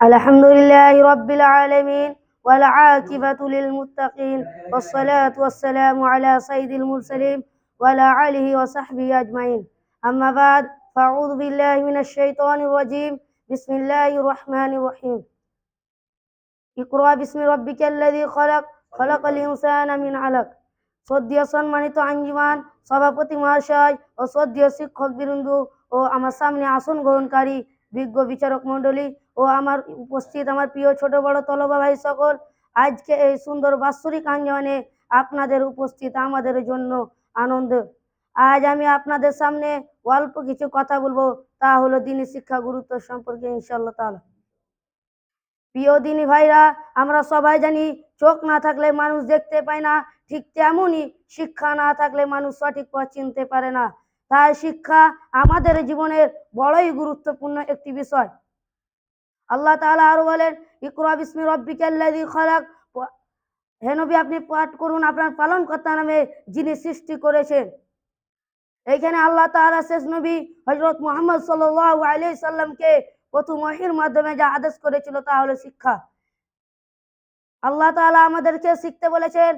الحمد لله رب العالمين والعاقبة للمتقين والصلاة والسلام على سيد المرسلين وعلى آله وصحبه أجمعين. أما بعد فأعوذ بالله من الشيطان الرجيم. بسم الله الرحمن الرحيم. اقرأ باسم ربك الذي خلق خلق الإنسان من علق. শ্রদ্ধেয় সম্মানিত আঞ্জুমান সভাপতি মহাশয় ও শ্রদ্ধেয় শিক্ষক বৃন্দ ও আমার সামনে আসন গ্রহণকারী বিজ্ঞ বিচারক মণ্ডলী ও আমার উপস্থিত আমার প্রিয় ছোট বড় তলবা ভাই সকল, আজকে এই সুন্দর বাৎসরিক আঞ্জুমানে আপনাদের উপস্থিত আমাদের জন্য আনন্দ। আজ আমি আপনাদের সামনে অল্প কিছু কথা বলবো, তা হলো দ্বীনি শিক্ষা গুরুত্ব সম্পর্কে ইনশাআল্লাহ তাআলা। প্রিয় দিনী ভাইরা, আমরা সবাই জানি চোখ না থাকলে মানুষ দেখতে পায় না, ঠিক তেমনই শিক্ষা না থাকলে মানুষ সঠিক পথ চিনতে পারে না। তাই শিক্ষা আমাদের জীবনের বড়ই গুরুত্বপূর্ণ একটি বিষয়। আল্লাহ তাআলা আরো বলেন, ইকরা বিসমি রাব্বিকাল্লাযী খালাক। হে নবী, আপনি পাঠ করুন আপনার পালনকর্তার নামে যিনি সৃষ্টি করেছেন। এইখানে আল্লাহ তাআলা শেষ নবী হযরত মুহাম্মদ সাল্লাল্লাহু আলাইহি সাল্লামকে প্রথম ওহীর মাধ্যমে যা আদেশ করেছিল তা হলো শিক্ষা। আল্লাহ তাআলা আমাদেরকে শিখতে বলেছেন।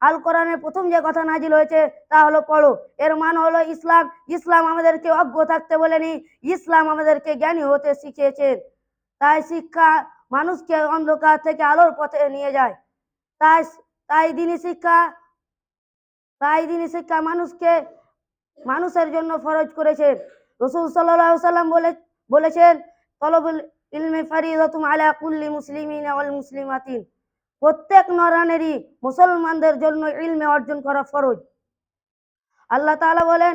আল কোরআনের প্রথম যে কথা নাজিল হয়েছে তা হলো পড়ো। এর মানে হলো ইসলাম। ইসলাম আমাদেরকে অজ্ঞ থাকতে বলেনি, ইসলাম আমাদেরকে জ্ঞানী হতে শিখিয়েছেন। তাই শিক্ষা মানুষকে অন্ধকার থেকে আলোর পথে নিয়ে যায়। তাই তাই দ্বীনি শিক্ষা মানুষের জন্য ফরজ করেছেন। রাসূল সাল্লাল্লাহু আলাইহি সাল্লাম বলেছেন, তলবুল ইলমি ফারিদাতুন আলা কুল্লি মুসলিমিন ওয়াল মুসলিমাতিন। প্রত্যেক নরানেরই মুসলমানদের জন্য ইলমে অর্জন করা ফরজ। আল্লাহ তাআলা বলেন,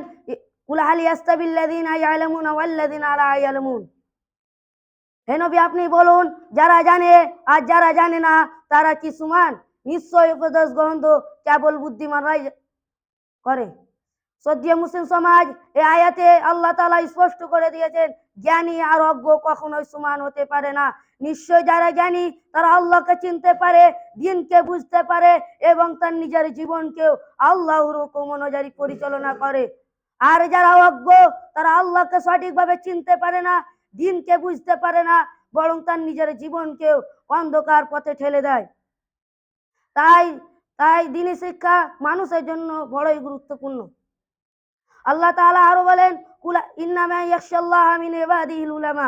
কুল হাল ইয়াস্তাবিল্লাযীনা ইয়ালামুনা ওয়াল্লাযীনা লা ইয়ালামুন। হে নবী, আপনি বলুন, যারা জানে আর যারা জানে না তারা কি সমান? নিশ্চয় উপদেশ গ্রহণ তো কেবল বুদ্ধিমানরাই করে। শ্রদ্ধেয় মুসলিম সমাজ, এই আয়াতে আল্লাহ তাআলা স্পষ্ট করে দিয়েছেন, জ্ঞানী আর অজ্ঞ কখনোই সমান হতে পারে না। নিশ্চয় যারা জ্ঞানী তারা আল্লাহকে চিনতে পারে, দ্বীনকে বুঝতে পারে এবং তার নিজের জীবনকেও আল্লাহর হুকুম অনুযায়ী পরিচালনা করে। আর যারা অজ্ঞ তারা আল্লাহকে সঠিকভাবে চিনতে পারে না, দ্বীনকে বুঝতে পারে না, বরং তার নিজের জীবনকেও অন্ধকার পথে ঠেলে দেয়। তাই তাই দ্বীনি শিক্ষা মানুষের জন্য বড়ই গুরুত্বপূর্ণ। আল্লাহ তাআলা আরো বলেন, কুল ইন্নামা ইয়াখশাল্লাহা মিন ইবাদিহিল উলামা।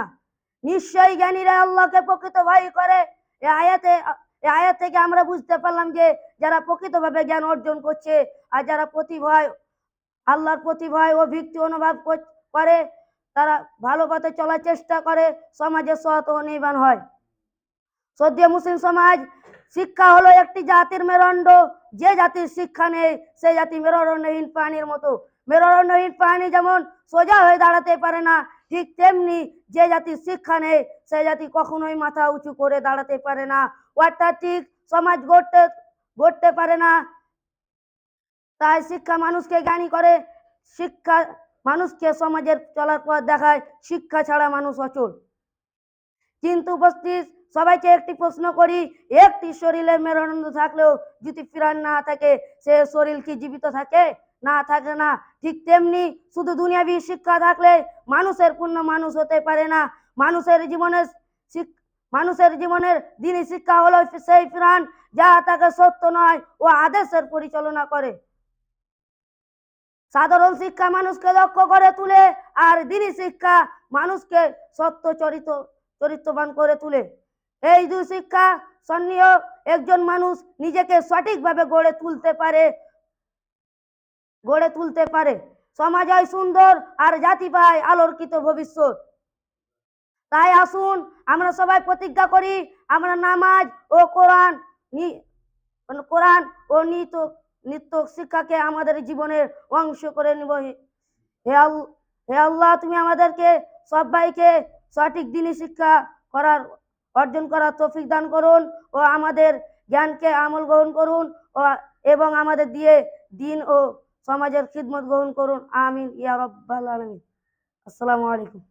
নিশ্চয়ই জ্ঞানীরা আল্লাহকে প্রকৃত ভয় করে। এই আয়াত থেকে আমরা বুঝতে পারলাম যে যারা প্রকৃতভাবে জ্ঞান অর্জন করছে আর যারা আল্লাহর প্রতি ভয় ও ভীতি অনুভব করে, তারা ভালো পথে চলার চেষ্টা করে, সমাজে সৎ ও নির্বাণ হয়। শ্রদ্ধেয় মুসলিম সমাজ, শিক্ষা হলো একটি জাতির মেরুদণ্ড। যে জাতির শিক্ষা নেই সেই জাতি মেরুদণ্ডহীন প্রাণীর মতো। মেরুদণ্ডহীন প্রাণী যেমন সোজা হয়ে দাঁড়াতে পারে না, ঠিক তেমনি যে জাতির শিক্ষা নেই সেই জাতি কখনোই মাথা উঁচু করে দাঁড়াতে পারে না, অর্থাৎ ঠিক সমাজ গড়তে পারে না। তাই শিক্ষা মানুষকে জ্ঞানী করে, শিক্ষা মানুষকে সমাজের চলার পথ দেখায়। শিক্ষা ছাড়া মানুষ অচল। কিন্তু উপস্থিত সবাইকে একটি প্রশ্ন করি, একটি শরীরের মেরুদণ্ড থাকলেও যদি প্রাণ না থাকে, সে শরীর কি জীবিত থাকে? না, থাকে না। ঠিক তেমনি শুধু দুনিয়াবি শিক্ষা থাকলে মানুষের পূর্ণ মানুষ হতে পারে না। মানুষের জীবনের দ্বীনি শিক্ষা হলো সেই প্রাণ যা তাকে সত্য নয় ও আদেশের পরিচালনা করে। সাধারণ শিক্ষা মানুষকে দক্ষ করে তুলে, আর দ্বীনি শিক্ষা মানুষকে সত্য চরিত্রবান করে তুলে। এই দুই শিক্ষা সন্নিহ একজন মানুষ নিজেকে সঠিকভাবে গড়ে তুলতে পারে। সমাজ হয় সুন্দর আর জাতি পায় আলোকিত ভবিষ্যৎ। তাই আসুন আমরা সবাই প্রতিজ্ঞা করি, আমরা নামাজ ও কোরআন ও নিত্য শিক্ষাকে আমাদের জীবনের অংশ করে নিব। হে আল্লাহ, তুমি আমাদেরকে সবাইকে সঠিক দ্বীনি শিক্ষা অর্জন করার তৌফিক দান করুন ও আমাদের জ্ঞানকে আমল গ্রহণ করুন এবং আমাদের দিয়ে দ্বীন ও সমাজের খিদমত গ্রহণ করুন। আমিন ইয়া রাব্বাল আলামিন। আসসালামু আলাইকুম।